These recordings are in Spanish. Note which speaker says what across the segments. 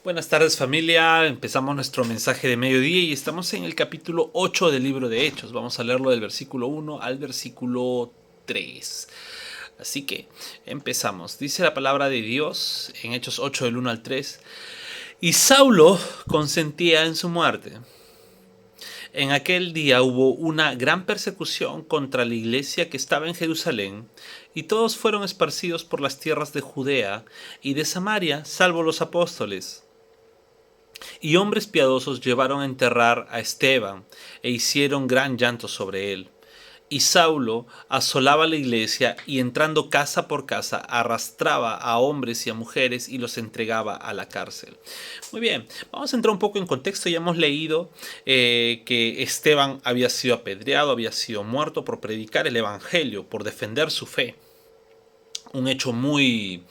Speaker 1: Buenas tardes familia, empezamos nuestro mensaje de mediodía y estamos en el capítulo 8 del libro de Hechos. Vamos a leerlo del versículo 1 al versículo 3. Así que empezamos. Dice la palabra de Dios en Hechos 8 del 1 al 3. Y Saulo consentía en su muerte. En aquel día hubo una gran persecución contra la iglesia que estaba en Jerusalén, y todos fueron esparcidos por las tierras de Judea y de Samaria, salvo los apóstoles. Y hombres piadosos llevaron a enterrar a Esteban, e hicieron gran llanto sobre él. Y Saulo asolaba la iglesia, y entrando casa por casa arrastraba a hombres y a mujeres y los entregaba a la cárcel. Muy bien, vamos a entrar un poco en contexto. Ya hemos leído que Esteban había sido apedreado, había sido muerto por predicar el evangelio, por defender su fe. Un hecho muy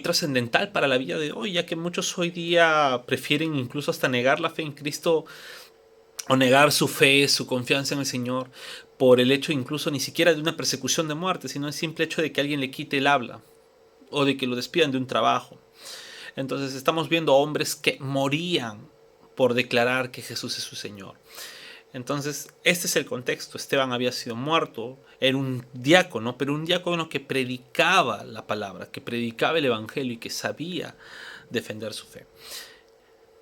Speaker 1: trascendental para la vida de hoy, ya que muchos hoy día prefieren incluso hasta negar la fe en Cristo o negar su fe, su confianza en el Señor, por el hecho incluso ni siquiera de una persecución de muerte, sino el simple hecho de que alguien le quite el habla o de que lo despidan de un trabajo. Entonces estamos viendo hombres que morían por declarar que Jesús es su Señor. Entonces, este es el contexto. Esteban había sido muerto, era un diácono, pero un diácono que predicaba la palabra, que predicaba el evangelio y que sabía defender su fe.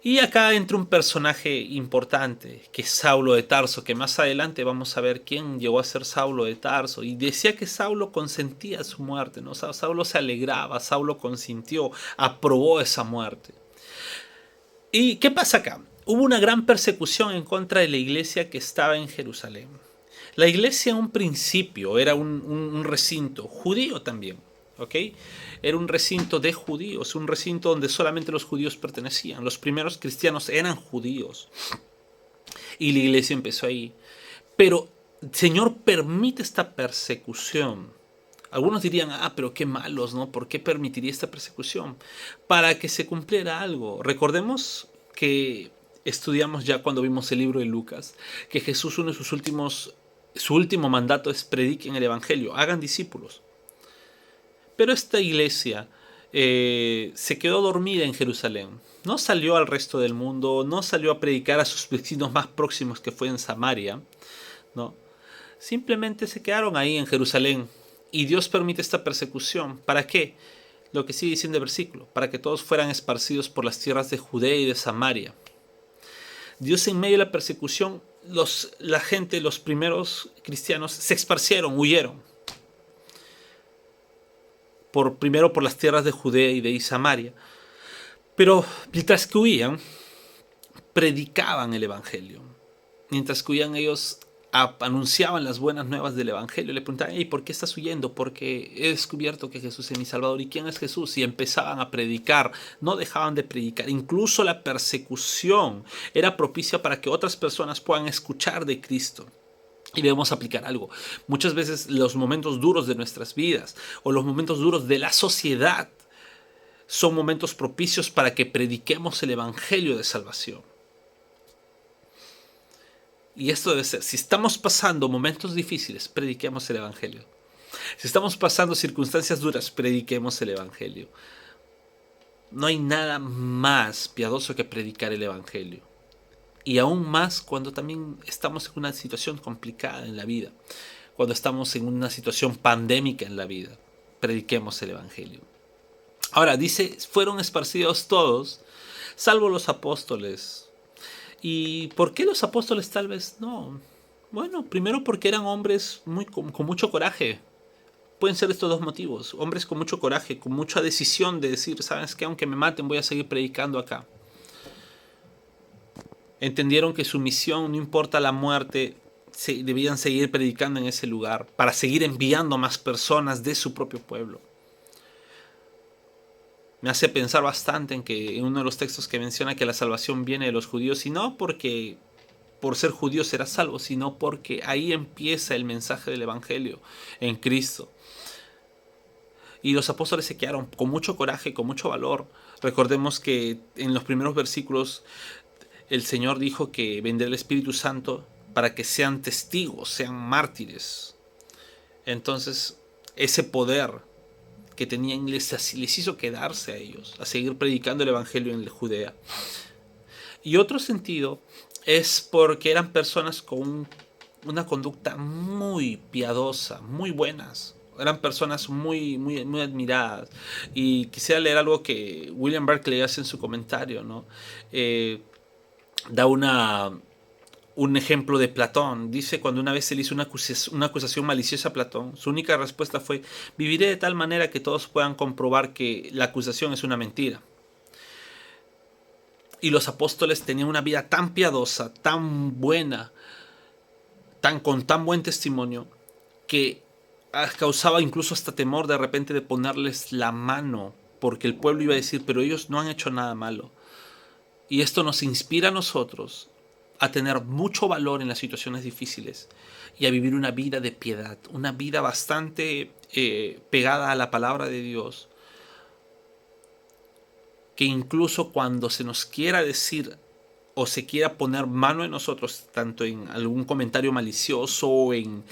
Speaker 1: Y acá entra un personaje importante, que es Saulo de Tarso, que más adelante vamos a ver quién llegó a ser Saulo de Tarso. Y decía que Saulo consentía su muerte, ¿no? Saulo se alegraba, Saulo consintió, aprobó esa muerte. ¿Y qué pasa acá? Hubo una gran persecución en contra de la iglesia que estaba en Jerusalén. La iglesia en un principio era un recinto judío también, ¿ok? Era un recinto de judíos, un recinto donde solamente los judíos pertenecían. Los primeros cristianos eran judíos y la iglesia empezó ahí. Pero el Señor permite esta persecución. Algunos dirían, pero qué malos, ¿no? ¿Por qué permitiría esta persecución? Para que se cumpliera algo. Recordemos que estudiamos ya cuando vimos el libro de Lucas, que Jesús uno de su último mandato es prediquen el evangelio, hagan discípulos. Pero esta iglesia se quedó dormida en Jerusalén. No salió al resto del mundo, no salió a predicar a sus vecinos más próximos que fue en Samaria, ¿no? Simplemente se quedaron ahí en Jerusalén. Y Dios permite esta persecución. ¿Para qué? Lo que sigue diciendo el versículo. Para que todos fueran esparcidos por las tierras de Judea y de Samaria. Dios en medio de la persecución, la gente, los primeros cristianos, se esparcieron, huyeron. Primero por las tierras de Judea y de Samaria. Pero mientras que huían, predicaban el evangelio. Mientras que huían ellos anunciaban las buenas nuevas del evangelio. Le preguntaban, hey, ¿por qué estás huyendo? Porque he descubierto que Jesús es mi Salvador. ¿Y quién es Jesús? Y empezaban a predicar, no dejaban de predicar. Incluso la persecución era propicia para que otras personas puedan escuchar de Cristo. Y debemos aplicar algo. Muchas veces los momentos duros de nuestras vidas o los momentos duros de la sociedad son momentos propicios para que prediquemos el evangelio de salvación. Y esto debe ser, si estamos pasando momentos difíciles, prediquemos el evangelio. Si estamos pasando circunstancias duras, prediquemos el evangelio. No hay nada más piadoso que predicar el evangelio. Y aún más cuando también estamos en una situación complicada en la vida. Cuando estamos en una situación pandémica en la vida, prediquemos el evangelio. Ahora dice, fueron esparcidos todos, salvo los apóstoles. ¿Y por qué los apóstoles tal vez no? Bueno, primero porque eran hombres con mucho coraje. Pueden ser estos dos motivos. Hombres con mucho coraje, con mucha decisión de decir, ¿sabes qué? Aunque me maten, voy a seguir predicando acá. Entendieron que su misión, no importa la muerte, debían seguir predicando en ese lugar para seguir enviando más personas de su propio pueblo. Me hace pensar bastante en uno de los textos que menciona que la salvación viene de los judíos, y no porque por ser judío será salvo, sino porque ahí empieza el mensaje del evangelio en Cristo. Y los apóstoles se quedaron con mucho coraje, con mucho valor. Recordemos que en los primeros versículos el Señor dijo que vendrá el Espíritu Santo para que sean testigos, sean mártires. Entonces, ese poder que tenían les hizo quedarse a ellos, a seguir predicando el evangelio en Judea. Y otro sentido es porque eran personas con una conducta muy piadosa, muy buenas. Eran personas muy admiradas. Y quisiera leer algo que William Barclay hace en su comentario, ¿no? Da un ejemplo de Platón. Dice, cuando una vez se le hizo una acusación maliciosa a Platón, su única respuesta fue: viviré de tal manera que todos puedan comprobar que la acusación es una mentira. Y los apóstoles tenían una vida tan piadosa, tan buena, con tan buen testimonio, que causaba incluso hasta temor de repente de ponerles la mano, porque el pueblo iba a decir: pero ellos no han hecho nada malo. Y esto nos inspira a nosotros a tener mucho valor en las situaciones difíciles y a vivir una vida de piedad, una vida bastante pegada a la palabra de Dios, que incluso cuando se nos quiera decir o se quiera poner mano en nosotros, tanto en algún comentario malicioso o en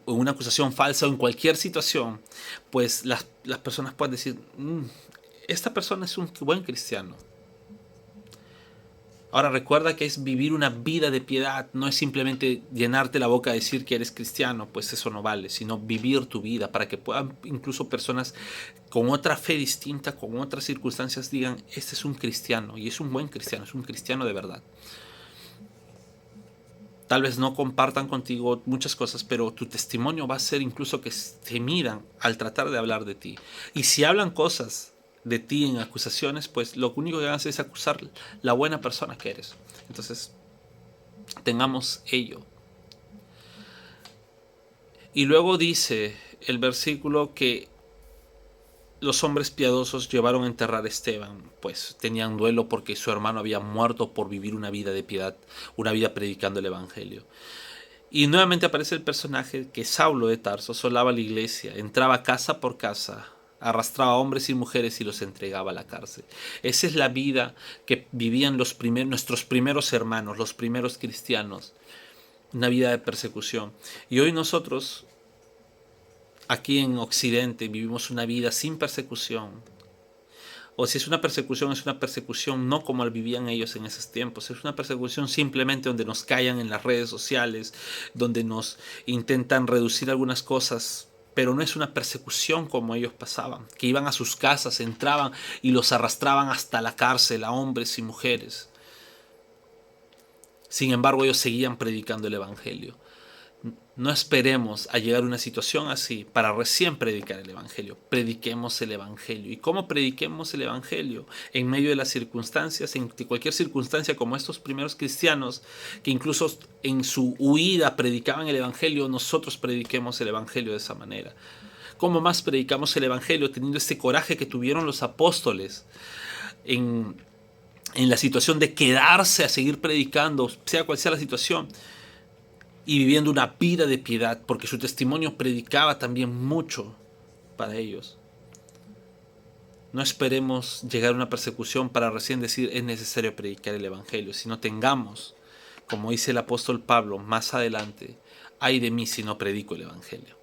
Speaker 1: una acusación falsa o en cualquier situación, pues las personas pueden decir: esta persona es un buen cristiano. Ahora recuerda que es vivir una vida de piedad, no es simplemente llenarte la boca a decir que eres cristiano, pues eso no vale, sino vivir tu vida para que puedan incluso personas con otra fe distinta, con otras circunstancias, digan: este es un cristiano, y es un buen cristiano, es un cristiano de verdad. Tal vez no compartan contigo muchas cosas, pero tu testimonio va a ser incluso que te miran al tratar de hablar de ti. Y si hablan cosas de ti en acusaciones, pues lo único que haces es acusar la buena persona que eres. Entonces, tengamos ello. Y luego dice el versículo que los hombres piadosos llevaron a enterrar a Esteban, pues tenían duelo porque su hermano había muerto por vivir una vida de piedad, una vida predicando el evangelio. Y nuevamente aparece el personaje que Saulo de Tarso asolaba la iglesia, entraba casa por casa, arrastraba a hombres y mujeres y los entregaba a la cárcel. Esa es la vida que vivían nuestros primeros hermanos, los primeros cristianos, una vida de persecución. Y hoy nosotros, aquí en Occidente, vivimos una vida sin persecución. O si es una persecución no como la vivían ellos en esos tiempos. Es una persecución simplemente donde nos callan en las redes sociales, donde nos intentan reducir algunas cosas, pero no es una persecución como ellos pasaban, que iban a sus casas, entraban y los arrastraban hasta la cárcel a hombres y mujeres. Sin embargo, ellos seguían predicando el evangelio. No esperemos a llegar a una situación así para recién predicar el evangelio. Prediquemos el evangelio. ¿Y cómo prediquemos el evangelio? En medio de las circunstancias, en cualquier circunstancia, como estos primeros cristianos que incluso en su huida predicaban el evangelio, nosotros prediquemos el evangelio de esa manera. ¿Cómo más predicamos el evangelio? Teniendo este coraje que tuvieron los apóstoles en la situación de quedarse a seguir predicando, sea cual sea la situación, y viviendo una vida de piedad, porque su testimonio predicaba también mucho para ellos. No esperemos llegar a una persecución para recién decir: es necesario predicar el evangelio, sino tengamos, como dice el apóstol Pablo más adelante: ay de mí si no predico el evangelio.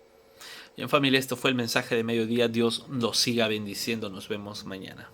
Speaker 1: Bien, familia, esto fue el mensaje de mediodía. Dios los siga bendiciendo. Nos vemos mañana.